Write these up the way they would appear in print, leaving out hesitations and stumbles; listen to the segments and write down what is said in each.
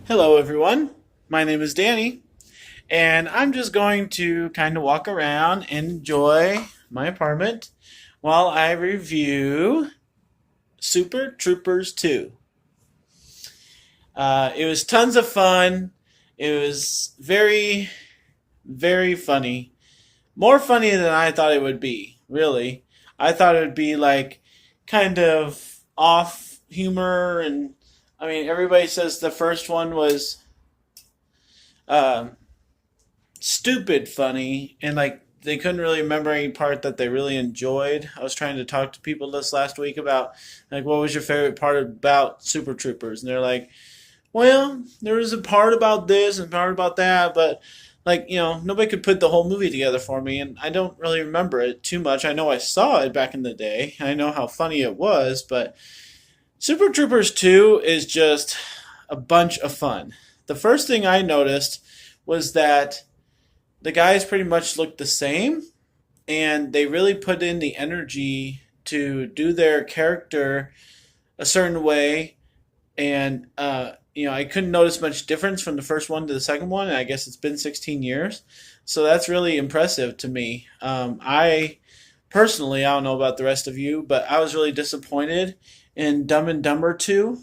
Hello, everyone. My name is Danny, and I'm just going to kind of walk around and enjoy my apartment while I review Super Troopers 2. It was tons of fun. It was very, very funny. More funny than I thought it would be, really. I thought it would be like kind of off humor, and I mean, everybody says the first one was um, stupid funny, and like they couldn't really remember any part that they really enjoyed. I was trying to talk to people this last week about like what was your favorite part about Super Troopers, and they're like, well, there was a part about this and a part about that, but like nobody could put the whole movie together for me, and I don't really remember it too much. I know I saw it back in the day. I know how funny it was, but Super Troopers 2 is just a bunch of fun. The first thing I noticed was that the guys pretty much looked the same, and they really put in the energy to do their character a certain way. And I couldn't notice much difference from the first one to the second one. And I guess it's been 16 years, so that's really impressive to me. I personally, I don't know about the rest of you, but I was really disappointed in Dumb and Dumber 2,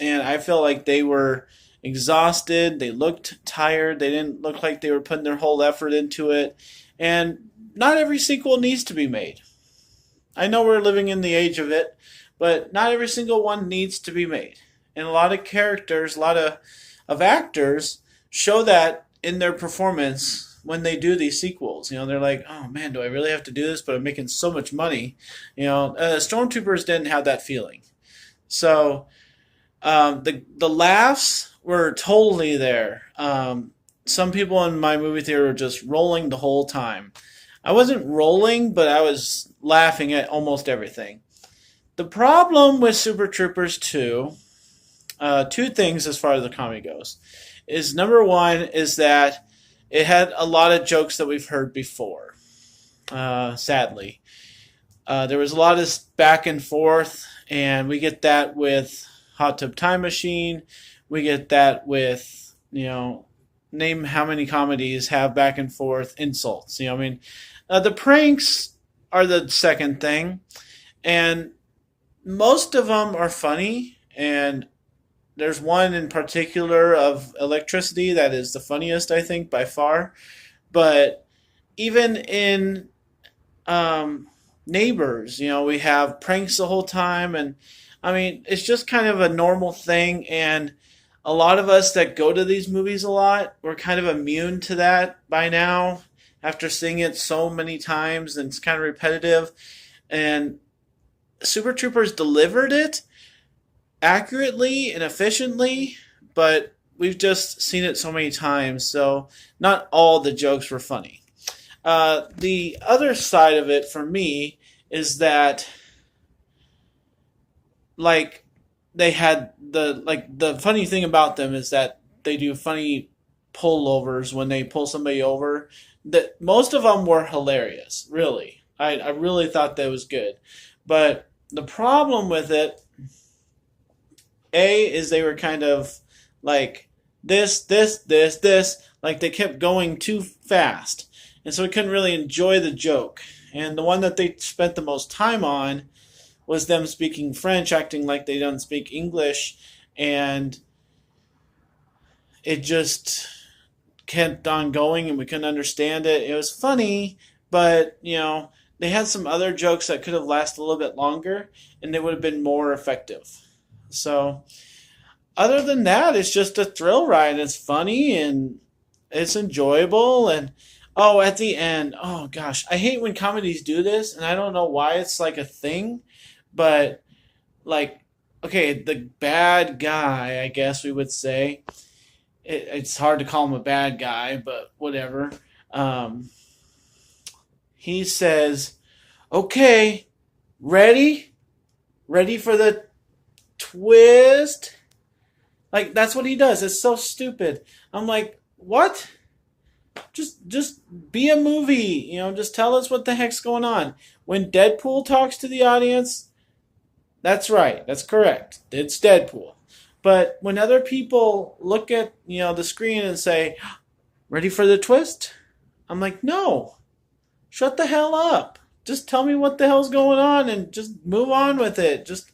and I felt like they were exhausted. They looked tired. They didn't look like they were putting their whole effort into it. And not every sequel needs to be made. I know we're living in the age of it, but not every single one needs to be made. And a lot of characters, a lot of actors show that in their performance when they do these sequels. They're like, oh man, do I really have to do this? But I'm making so much money. Stormtroopers didn't have that feeling. So the laughs were totally there. Some people in my movie theater were just rolling the whole time. I wasn't rolling, but I was laughing at almost everything. The problem with Super Troopers 2, two things as far as the comedy goes, is number one is that it had a lot of jokes that we've heard before. Sadly, there was a lot of back and forth, and we get that with Hot Tub Time Machine. We get that with, name how many comedies have back and forth insults. The pranks are the second thing, and most of them are funny. And there's one in particular of electricity that is the funniest, I think, by far. But even in Neighbors, we have pranks the whole time, and I mean, it's just kind of a normal thing, and a lot of us that go to these movies a lot, we're kind of immune to that by now after seeing it so many times, and it's kind of repetitive. And Super Troopers delivered it accurately and efficiently, but we've just seen it so many times, so not all the jokes were funny. The other side of it for me is that, like, they had the funny thing about them is that they do funny pullovers when they pull somebody over. That most of them were hilarious. Really, I really thought that was good. But the problem with it, is they were kind of like this. Like they kept going too fast, and so we couldn't really enjoy the joke. And the one that they spent the most time on was them speaking French, acting like they don't speak English, and it just kept on going, and we couldn't understand it. It was funny, but they had some other jokes that could have lasted a little bit longer, and they would have been more effective. So, other than that, it's just a thrill ride. It's funny and it's enjoyable. And oh, at the end, oh gosh, I hate when comedies do this, and I don't know why it's like a thing. But like, okay, the bad guy, I guess we would say. It's hard to call him a bad guy, but whatever. Um, he says, "Okay, ready, ready for the twist." Like that's what he does. It's so stupid. I'm like, what? Just be a movie. Just tell us what the heck's going on. When Deadpool talks to the audience, that's right. That's correct. It's Deadpool. But when other people look at the screen and say, "Ready for the twist?" I'm like, "No, shut the hell up. Just tell me what the hell's going on and just move on with it. Just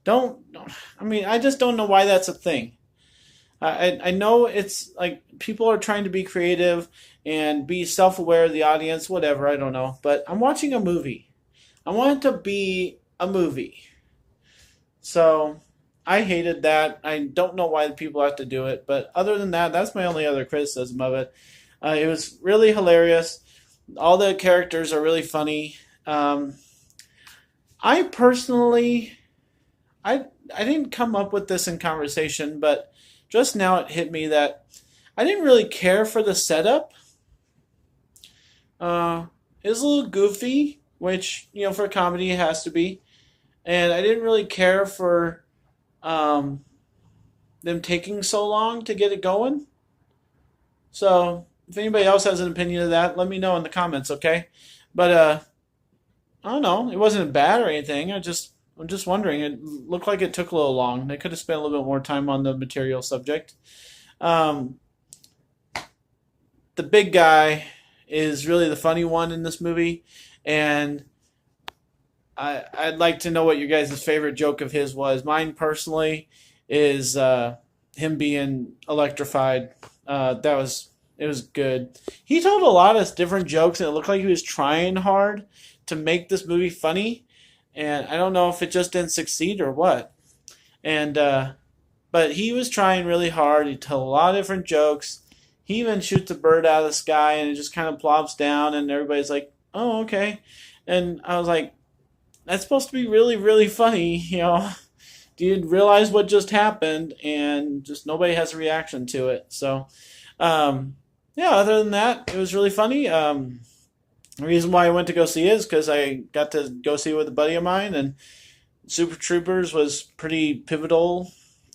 don't. I mean, I just don't know why that's a thing. I know it's like people are trying to be creative and be self aware of the audience, whatever. I don't know, but I'm watching a movie. I want it to be a movie. So I hated that. I don't know why the people have to do it, but other than that, that's my only other criticism of it. It was really hilarious. All the characters are really funny. Um, I personally, I didn't come up with this in conversation, but just now it hit me that I didn't really care for the setup. It was a little goofy, which for a comedy it has to be, and I didn't really care for um, them taking so long to get it going. So if anybody else has an opinion of that, let me know in the comments, okay? But I don't know. It wasn't bad or anything. I'm just wondering. It looked like it took a little long. They could have spent a little bit more time on the material subject. Um, the big guy is really the funny one in this movie, and I'd like to know what your guys' favorite joke of his was. Mine personally is him being electrified. It was good. He told a lot of different jokes, and it looked like he was trying hard to make this movie funny. And I don't know if it just didn't succeed or what. And but he was trying really hard. He told a lot of different jokes. He even shoots a bird out of the sky, and it just kind of plops down, and everybody's like, "Oh, okay." And I was like, "That's supposed to be really, really funny, you know." Do you realize what just happened? And just nobody has a reaction to it. So, um, yeah. Other than that, it was really funny. The reason why I went to go see it is because I got to go see it with a buddy of mine, and Super Troopers was pretty pivotal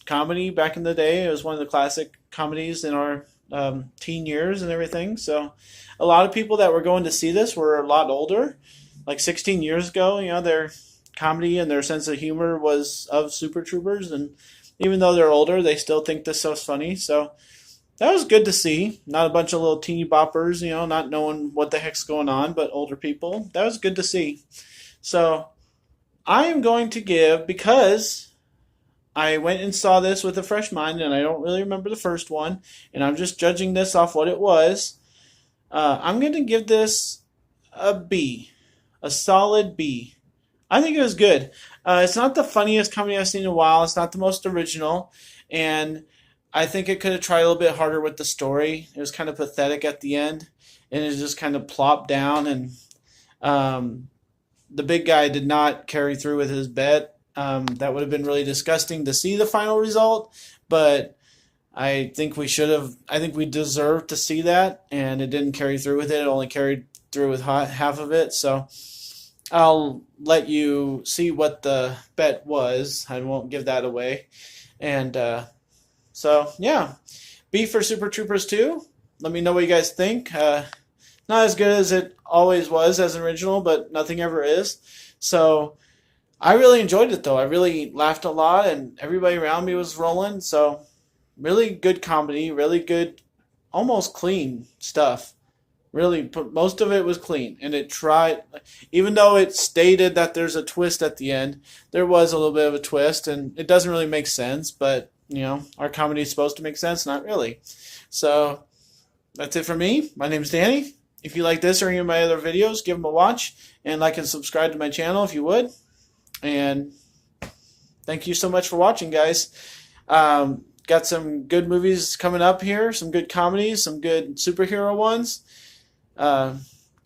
comedy back in the day. It was one of the classic comedies in our teen years and everything. So, a lot of people that were going to see this were a lot older, like 16 years ago. Their comedy and their sense of humor was of Super Troopers, and even though they're older, they still think this stuff's funny. So that was good to see. Not a bunch of little teeny boppers, not knowing what the heck's going on, but older people. That was good to see. So I am going to give, because I went and saw this with a fresh mind, and I don't really remember the first one, and I'm just judging this off what it was. I'm going to give this a B, a solid B. I think it was good. It's not the funniest comedy I've seen in a while. It's not the most original, and I think it could have tried a little bit harder with the story. It was kind of pathetic at the end, and it just kind of plopped down, and um, the big guy did not carry through with his bet. That would have been really disgusting to see the final result, but I think we should have. I think we deserved to see that, and it didn't carry through with it. It only carried through with half of it. So I'll let you see what the bet was. I won't give that away. And so, yeah, B for Super Troopers 2. Let me know what you guys think. Not as good as it always was as an original, but nothing ever is. So I really enjoyed it, though. I really laughed a lot, and everybody around me was rolling. So really good comedy, really good, almost clean stuff. Really, most of it was clean, and it tried, even though it stated that there's a twist at the end, there was a little bit of a twist, and it doesn't really make sense, but, our comedy is supposed to make sense, not really. So, that's it for me. My name's Danny. If you like this or any of my other videos, give them a watch, and like and subscribe to my channel if you would. And thank you so much for watching, guys. Got some good movies coming up here, some good comedies, some good superhero ones.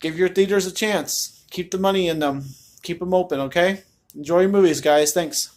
Give your theaters a chance. Keep the money in them. Keep them open, okay? Enjoy your movies, guys. Thanks.